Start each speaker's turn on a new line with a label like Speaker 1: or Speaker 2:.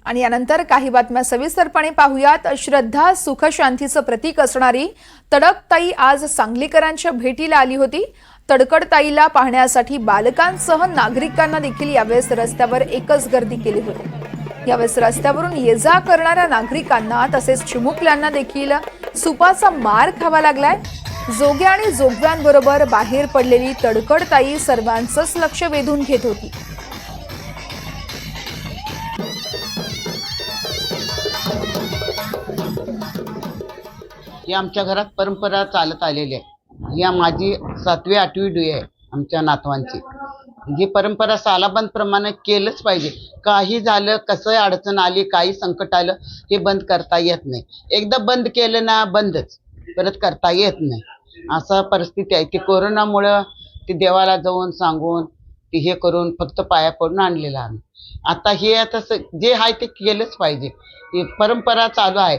Speaker 1: आणि यानंतर काही बातम्या सविस्तरपणे पाहूयात। श्रद्धा सुख शांतीचं प्रतीक असणारी तडकताई आज सांगलीकरांच्या भेटीला आली होती। तडकडताईला पाहण्यासाठी बालकांसह नागरिकांना देखील यावेळेस रस्त्यावर एकच गर्दी केली होती। यावेळेस रस्त्यावरून ये-जा करणाऱ्या नागरिकांना तसेच चिमुकल्यांना देखील सुपाचा मार खावा लागलाय। जोग्या आणि जोगव्यांबरोबर बाहेर पडलेली तडकडताई सर्वांचंच लक्ष वेधून घेत होती।
Speaker 2: ही आमच्या घरात परंपरा चालत आलेली आहे। ही माझी 7वी 8वी डुई आहे आमच्या नातवांची। ही परंपरा सालाबंद प्रमाणे केलंच पाहिजे। काही झालं, कसं अडचण आली, काही संकट आलं, हे बंद करता येत नाही। एकदा बंद केलं ना बंदच, परत करता येत नाही। असा परिस्थिती आहे की कोरोनामुळे ते देवाला जाऊन सांगून ते हे करून फक्त पाया पडून आणलेलं आम्ही। आता हे जे आहे ते केलंच पाहिजे। ही परंपरा चालू आहे।